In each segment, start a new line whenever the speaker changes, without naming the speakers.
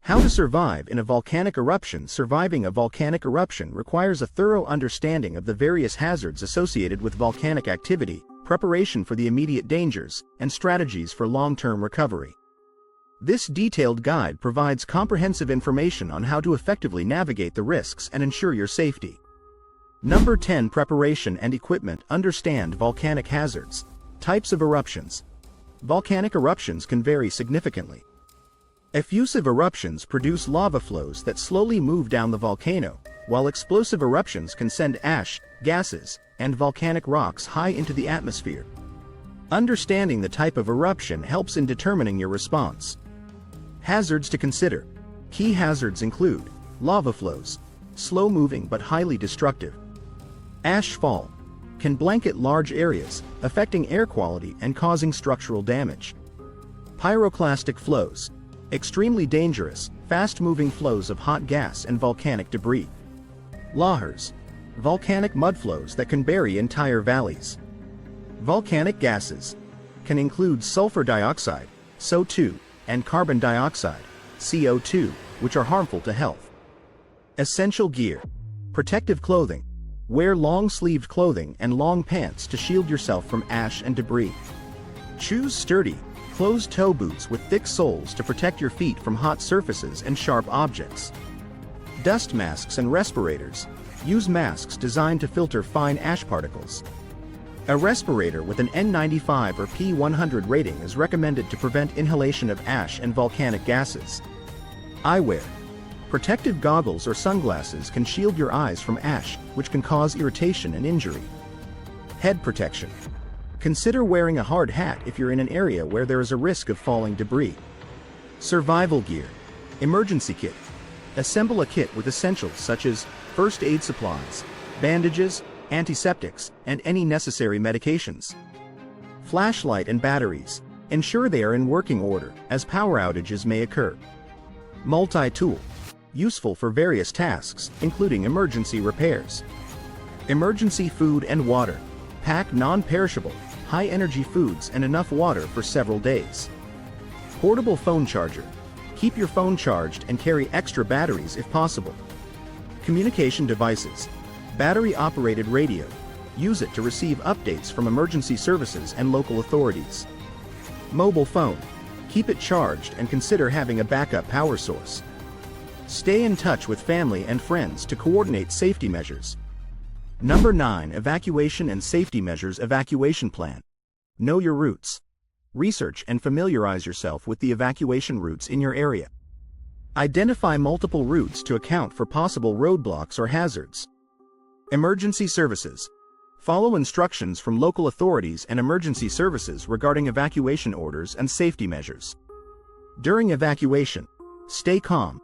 How to survive in a volcanic eruption. Surviving a volcanic eruption requires a thorough understanding of the various hazards associated with volcanic activity, preparation for the immediate dangers, and strategies for long-term recovery. This detailed guide provides comprehensive information on how to effectively navigate the risks and ensure your safety. Number 10. Preparation and equipment. Understand volcanic hazards. Types of eruptions. Volcanic eruptions can vary significantly. Effusive eruptions produce lava flows that slowly move down the volcano, while explosive eruptions can send ash, gases, and volcanic rocks high into the atmosphere. Understanding the type of eruption helps in determining your response. Hazards to consider. Key hazards include lava flows, slow-moving but highly destructive. Ash fall can blanket large areas, affecting air quality and causing structural damage. Pyroclastic flows, extremely dangerous, fast-moving flows of hot gas and volcanic debris. Lahars, volcanic mudflows that can bury entire valleys. Volcanic gases can include sulfur dioxide, SO2, and carbon dioxide, CO2, which are harmful to health. Essential gear. Protective clothing. Wear long-sleeved clothing and long pants to shield yourself from ash and debris. Choose sturdy, closed-toe boots with thick soles to protect your feet from hot surfaces and sharp objects. Dust masks and respirators. Use masks designed to filter fine ash particles. A respirator with an N95 or P100 rating is recommended to prevent inhalation of ash and volcanic gases. Eyewear. Protective goggles or sunglasses can shield your eyes from ash, which can cause irritation and injury. Head protection. Consider wearing a hard hat if you're in an area where there is a risk of falling debris. Survival gear. Emergency kit. Assemble a kit with essentials such as first aid supplies, bandages, antiseptics, and any necessary medications. Flashlight and batteries. Ensure they are in working order, as power outages may occur. Multi-tool. Useful for various tasks, including emergency repairs. Emergency food and water. Pack non-perishable, high-energy foods and enough water for several days. Portable phone charger. Keep your phone charged and carry extra batteries if possible. Communication devices. Battery-operated radio. Use it to receive updates from emergency services and local authorities. Mobile phone. Keep it charged and consider having a backup power source. Stay in touch with family and friends to coordinate safety measures. Number 9. Evacuation and safety measures. Evacuation plan. Know your routes. Research and familiarize yourself with the evacuation routes in your area. Identify multiple routes to account for possible roadblocks or hazards. Emergency services. Follow instructions from local authorities and emergency services regarding evacuation orders and safety measures. During evacuation, stay calm.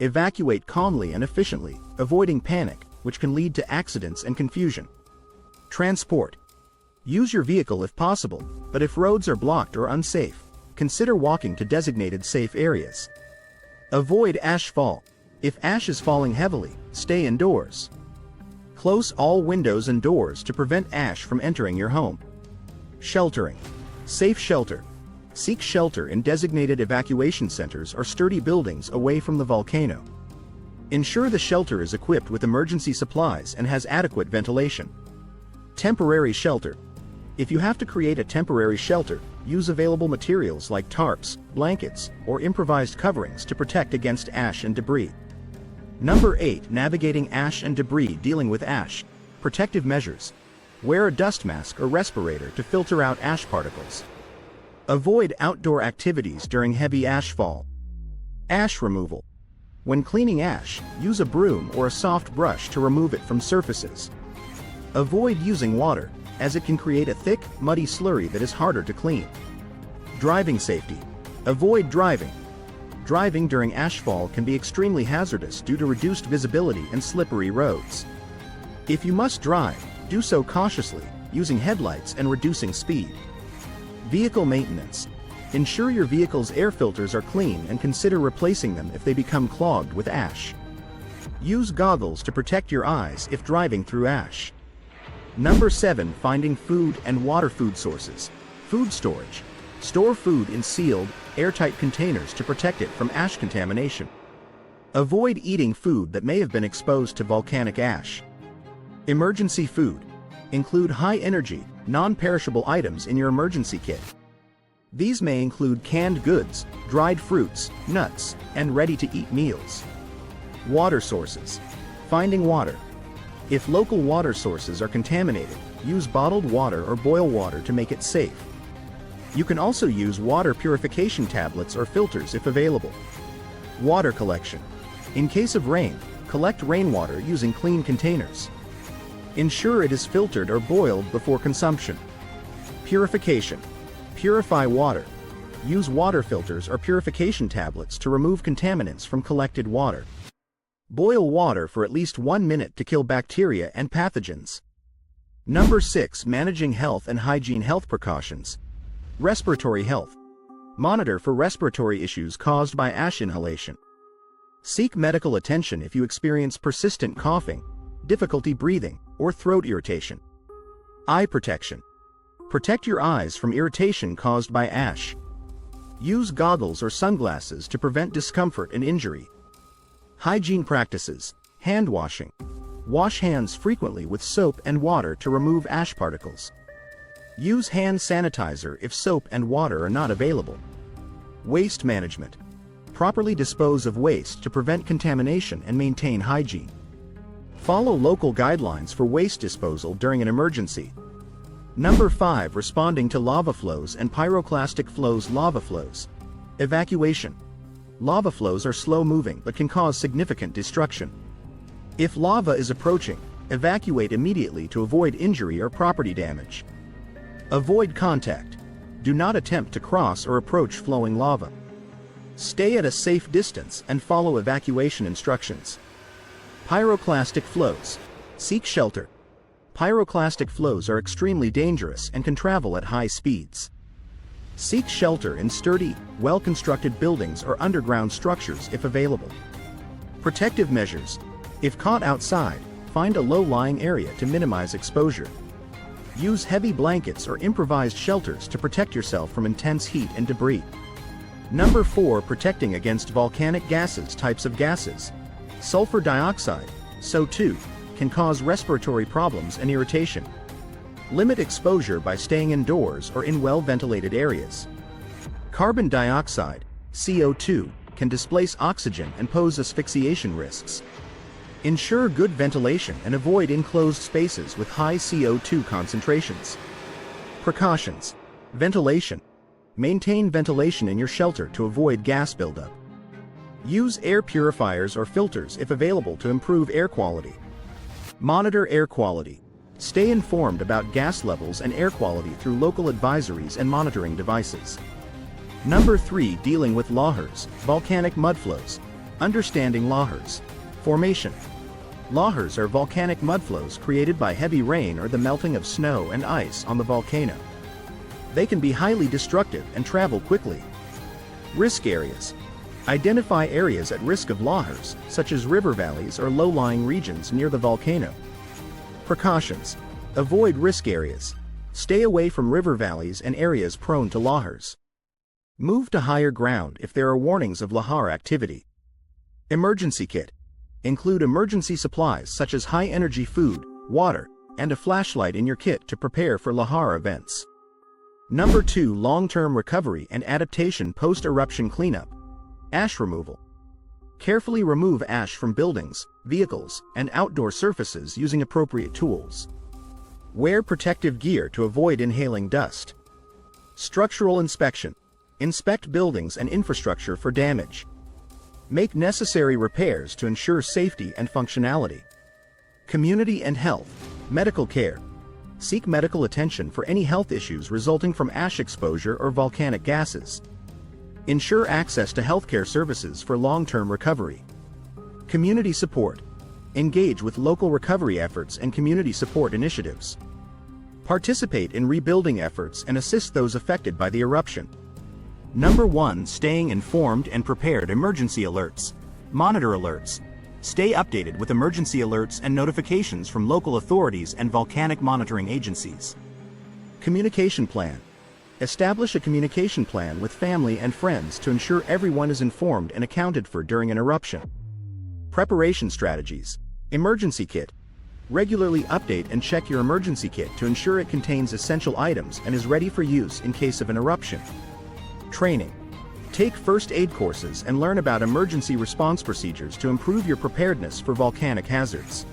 Evacuate calmly and efficiently, avoiding panic, which can lead to accidents and confusion. Transport. Use your vehicle if possible, but if roads are blocked or unsafe, consider walking to designated safe areas. Avoid ash fall. If ash is falling heavily, stay indoors. Close all windows and doors to prevent ash from entering your home. Sheltering. Safe shelter. Seek shelter in designated evacuation centers or sturdy buildings away from the volcano. Ensure the shelter is equipped with emergency supplies and has adequate ventilation. Temporary shelter. If you have to create a temporary shelter, use available materials like tarps, blankets, or improvised coverings to protect against ash and debris. Number 8. Navigating ash and debris. Dealing with ash. Protective measures. Wear a dust mask or respirator to filter out ash particles. Avoid outdoor activities during heavy ash fall. Ash removal. When cleaning ash, use a broom or a soft brush to remove it from surfaces. Avoid using water, as it can create a thick, muddy slurry that is harder to clean. Driving safety. Avoid driving. Driving during ashfall can be extremely hazardous due to reduced visibility and slippery roads. If you must drive, do so cautiously, using headlights and reducing speed. Vehicle maintenance. Ensure your vehicle's air filters are clean and consider replacing them if they become clogged with ash. Use goggles to protect your eyes if driving through ash. Number 7. Finding food and water. Food sources. Food storage. Store food in sealed, airtight containers to protect it from ash contamination. Avoid eating food that may have been exposed to volcanic ash. Emergency food. Include high-energy, non-perishable items in your emergency kit. These may include canned goods, dried fruits, nuts, and ready-to-eat meals. Water sources. Finding water. If local water sources are contaminated, use bottled water or boil water to make it safe. You can also use water purification tablets or filters if available. Water collection. In case of rain, collect rainwater using clean containers. Ensure it is filtered or boiled before consumption. Purification. Purify water. Use water filters or purification tablets to remove contaminants from collected water. Boil water for at least 1 minute to kill bacteria and pathogens. Number 6. Managing health and hygiene. Health precautions. Respiratory health. Monitor for respiratory issues caused by ash inhalation. Seek medical attention if you experience persistent coughing, difficulty breathing, or throat irritation. Eye protection. Protect your eyes from irritation caused by ash. Use goggles or sunglasses to prevent discomfort and injury. Hygiene practices. Hand washing. Wash hands frequently with soap and water to remove ash particles. Use hand sanitizer if soap and water are not available. Waste management. Properly dispose of waste to prevent contamination and maintain hygiene. Follow local guidelines for waste disposal during an emergency. Number 5. Responding to lava flows and pyroclastic flows. Lava flows. Evacuation. Lava flows are slow-moving but can cause significant destruction. If lava is approaching, evacuate immediately to avoid injury or property damage. Avoid contact. Do not attempt to cross or approach flowing lava. Stay at a safe distance and follow evacuation instructions. Pyroclastic flows. Seek shelter. Pyroclastic flows are extremely dangerous and can travel at high speeds. Seek shelter in sturdy, well-constructed buildings or underground structures if available. Protective measures. If caught outside, find a low-lying area to minimize exposure. Use heavy blankets or improvised shelters to protect yourself from intense heat and debris. Number 4. Protecting against volcanic gases. Types of gases. Sulfur dioxide, SO2, can cause respiratory problems and irritation. Limit exposure by staying indoors or in well-ventilated areas. Carbon dioxide, CO2, can displace oxygen and pose asphyxiation risks. Ensure good ventilation and avoid enclosed spaces with high CO2 concentrations. Precautions. Ventilation. Maintain ventilation in your shelter to avoid gas buildup. Use air purifiers or filters if available to improve air quality. Monitor air quality. Stay informed about gas levels and air quality through local advisories and monitoring devices. Number 3. Dealing with lahars, volcanic mudflows. Understanding lahars. Formation. Lahars are volcanic mudflows created by heavy rain or the melting of snow and ice on the volcano. They can be highly destructive and travel quickly. Risk areas. Identify areas at risk of lahars, such as river valleys or low-lying regions near the volcano. Precautions. Avoid risk areas. Stay away from river valleys and areas prone to lahars. Move to higher ground if there are warnings of lahar activity. Emergency kit. Include emergency supplies such as high-energy food, water, and a flashlight in your kit to prepare for lahar events. Number 2. Long-term recovery and adaptation. Post-eruption cleanup. Ash removal. Carefully remove ash from buildings, vehicles, and outdoor surfaces using appropriate tools. Wear protective gear to avoid inhaling dust. Structural inspection. Inspect buildings and infrastructure for damage. Make necessary repairs to ensure safety and functionality. Community and health. Medical care. Seek medical attention for any health issues resulting from ash exposure or volcanic gases. Ensure access to healthcare services for long-term recovery. Community support. Engage with local recovery efforts and community support initiatives. Participate in rebuilding efforts and assist those affected by the eruption. Number 1. Staying informed and prepared. Emergency alerts. Monitor alerts. Stay updated with emergency alerts and notifications from local authorities and volcanic monitoring agencies. Communication plan. Establish a communication plan with family and friends to ensure everyone is informed and accounted for during an eruption. Preparation strategies. Emergency kit. Regularly update and check your emergency kit to ensure it contains essential items and is ready for use in case of an eruption. Training. Take first aid courses and learn about emergency response procedures to improve your preparedness for volcanic hazards.